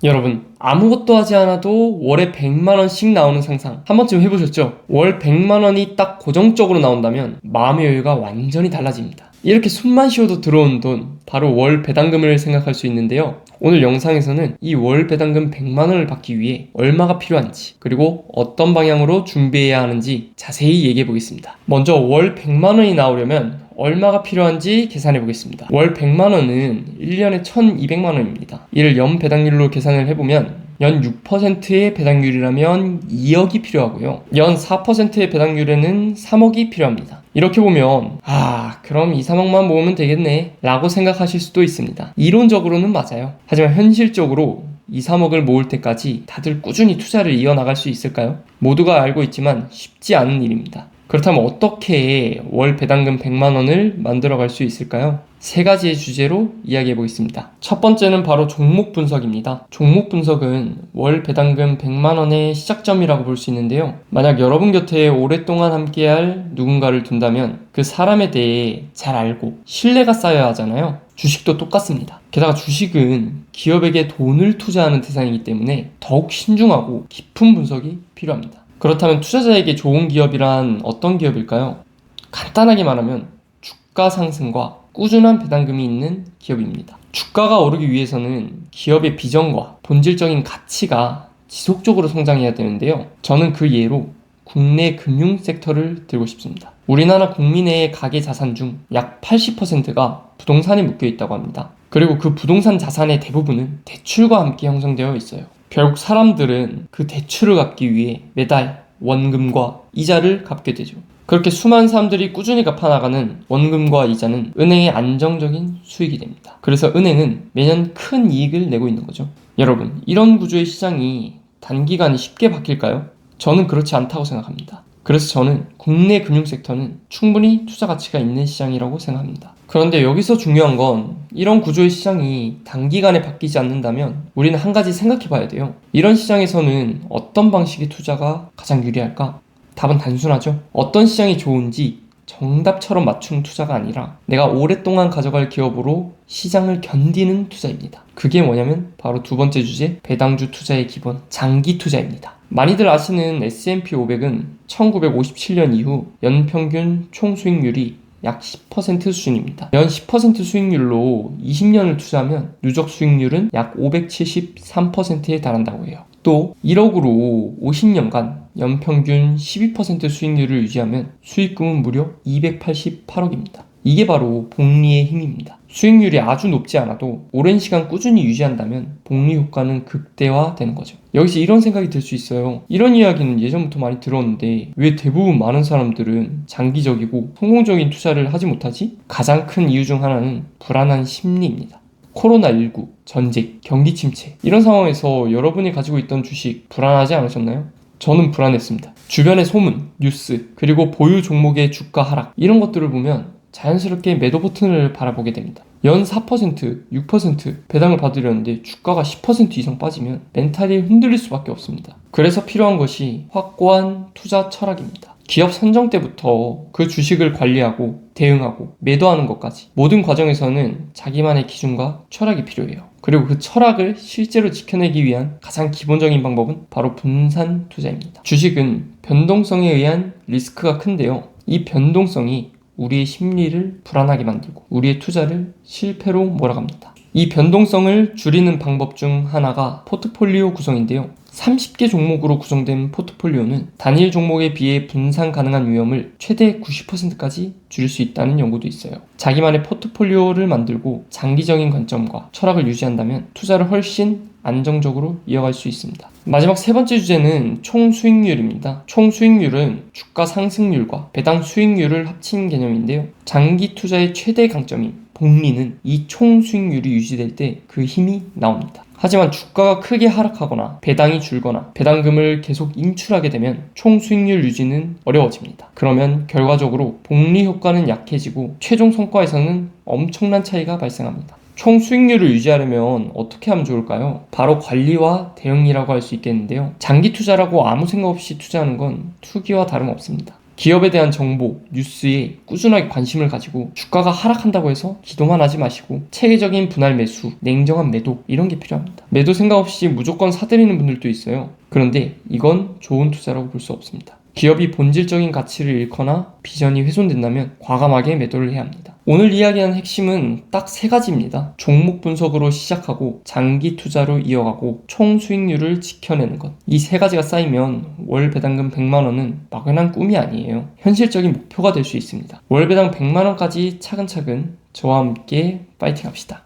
여러분, 아무것도 하지 않아도 월에 100만원씩 나오는 상상 한 번쯤 해보셨죠? 월 100만원이 딱 고정적으로 나온다면 마음의 여유가 완전히 달라집니다. 이렇게 숨만 쉬어도 들어오는 돈, 바로 월 배당금을 생각할 수 있는데요. 오늘 영상에서는 이 월 배당금 100만원을 받기 위해 얼마가 필요한지, 그리고 어떤 방향으로 준비해야 하는지 자세히 얘기해 보겠습니다. 먼저 월 100만원이 나오려면 얼마가 필요한지 계산해 보겠습니다. 월 100만원은 1년에 1200만원입니다. 이를 연 배당률로 계산을 해보면 연 6%의 배당률이라면 2억이 필요하고요. 연 4%의 배당률에는 3억이 필요합니다. 이렇게 보면 그럼 2, 3억만 모으면 되겠네 라고 생각하실 수도 있습니다. 이론적으로는 맞아요. 하지만 현실적으로 2, 3억을 모을 때까지 다들 꾸준히 투자를 이어나갈 수 있을까요? 모두가 알고 있지만 쉽지 않은 일입니다. 그렇다면 어떻게 월 배당금 100만원을 만들어갈 수 있을까요? 세 가지의 주제로 이야기해 보겠습니다. 첫 번째는 바로 종목 분석입니다. 종목 분석은 월 배당금 100만원의 시작점이라고 볼 수 있는데요. 만약 여러분 곁에 오랫동안 함께할 누군가를 둔다면 그 사람에 대해 잘 알고 신뢰가 쌓여야 하잖아요. 주식도 똑같습니다. 게다가 주식은 기업에게 돈을 투자하는 대상이기 때문에 더욱 신중하고 깊은 분석이 필요합니다. 그렇다면 투자자에게 좋은 기업이란 어떤 기업일까요? 간단하게 말하면 주가 상승과 꾸준한 배당금이 있는 기업입니다. 주가가 오르기 위해서는 기업의 비전과 본질적인 가치가 지속적으로 성장해야 되는데요. 저는 그 예로 국내 금융 섹터를 들고 싶습니다. 우리나라 국민의 가계 자산 중 약 80%가 부동산에 묶여 있다고 합니다. 그리고 그 부동산 자산의 대부분은 대출과 함께 형성되어 있어요. 결국 사람들은 그 대출을 갚기 위해 매달 원금과 이자를 갚게 되죠. 그렇게 수많은 사람들이 꾸준히 갚아나가는 원금과 이자는 은행의 안정적인 수익이 됩니다. 그래서 은행은 매년 큰 이익을 내고 있는 거죠. 여러분, 이런 구조의 시장이 단기간에 쉽게 바뀔까요? 저는 그렇지 않다고 생각합니다. 그래서 저는 국내 금융섹터는 충분히 투자 가치가 있는 시장이라고 생각합니다. 그런데 여기서 중요한 건 이런 구조의 시장이 단기간에 바뀌지 않는다면 우리는 한 가지 생각해 봐야 돼요. 이런 시장에서는 어떤 방식의 투자가 가장 유리할까? 답은 단순하죠. 어떤 시장이 좋은지 정답처럼 맞춘 투자가 아니라 내가 오랫동안 가져갈 기업으로 시장을 견디는 투자입니다. 그게 뭐냐면 바로 두 번째 주제, 배당주 투자의 기본, 장기 투자입니다. 많이들 아시는 S&P 500은 1957년 이후 연평균 총수익률이 약 10% 수준입니다. 연 10% 수익률로 20년을 투자하면 누적 수익률은 약 573%에 달한다고 해요. 또 1억으로 50년간 연평균 12% 수익률을 유지하면 수익금은 무려 288억입니다. 이게 바로 복리의 힘입니다. 수익률이 아주 높지 않아도 오랜 시간 꾸준히 유지한다면 복리 효과는 극대화되는 거죠. 여기서 이런 생각이 들 수 있어요. 이런 이야기는 예전부터 많이 들었는데 왜 대부분 많은 사람들은 장기적이고 성공적인 투자를 하지 못하지? 가장 큰 이유 중 하나는 불안한 심리입니다. 코로나19, 전쟁, 경기 침체 이런 상황에서 여러분이 가지고 있던 주식 불안하지 않으셨나요? 저는 불안했습니다. 주변의 소문, 뉴스, 그리고 보유 종목의 주가 하락 이런 것들을 보면 자연스럽게 매도 버튼을 바라보게 됩니다. 연 4%, 6% 배당을 받으려는데 주가가 10% 이상 빠지면 멘탈이 흔들릴 수밖에 없습니다. 그래서 필요한 것이 확고한 투자 철학입니다. 기업 선정 때부터 그 주식을 관리하고 대응하고 매도하는 것까지 모든 과정에서는 자기만의 기준과 철학이 필요해요. 그리고 그 철학을 실제로 지켜내기 위한 가장 기본적인 방법은 바로 분산 투자입니다. 주식은 변동성에 의한 리스크가 큰데요. 이 변동성이 우리의 심리를 불안하게 만들고 우리의 투자를 실패로 몰아갑니다. 이 변동성을 줄이는 방법 중 하나가 포트폴리오 구성인데요. 30개 종목으로 구성된 포트폴리오는 단일 종목에 비해 분산 가능한 위험을 최대 90%까지 줄일 수 있다는 연구도 있어요. 자기만의 포트폴리오를 만들고 장기적인 관점과 철학을 유지한다면 투자를 훨씬 안정적으로 이어갈 수 있습니다. 마지막 세 번째 주제는 총 수익률입니다. 총 수익률은 주가 상승률과 배당 수익률을 합친 개념인데요. 장기 투자의 최대 강점인 복리는 이 총 수익률이 유지될 때 그 힘이 나옵니다. 하지만 주가가 크게 하락하거나 배당이 줄거나 배당금을 계속 인출하게 되면 총 수익률 유지는 어려워집니다. 그러면 결과적으로 복리 효과는 약해지고 최종 성과에서는 엄청난 차이가 발생합니다. 총 수익률을 유지하려면 어떻게 하면 좋을까요? 바로 관리와 대응이라고 할 수 있겠는데요. 장기 투자라고 아무 생각 없이 투자하는 건 투기와 다름없습니다. 기업에 대한 정보, 뉴스에 꾸준하게 관심을 가지고 주가가 하락한다고 해서 기도만 하지 마시고 체계적인 분할 매수, 냉정한 매도 이런 게 필요합니다. 매도 생각 없이 무조건 사들이는 분들도 있어요. 그런데 이건 좋은 투자라고 볼 수 없습니다. 기업이 본질적인 가치를 잃거나 비전이 훼손된다면 과감하게 매도를 해야 합니다. 오늘 이야기한 핵심은 딱 3가지입니다. 종목 분석으로 시작하고 장기 투자로 이어가고 총 수익률을 지켜내는 것. 이 3가지가 쌓이면 월 배당금 100만원은 막연한 꿈이 아니에요. 현실적인 목표가 될 수 있습니다. 월 배당 100만원까지 차근차근 저와 함께 파이팅 합시다.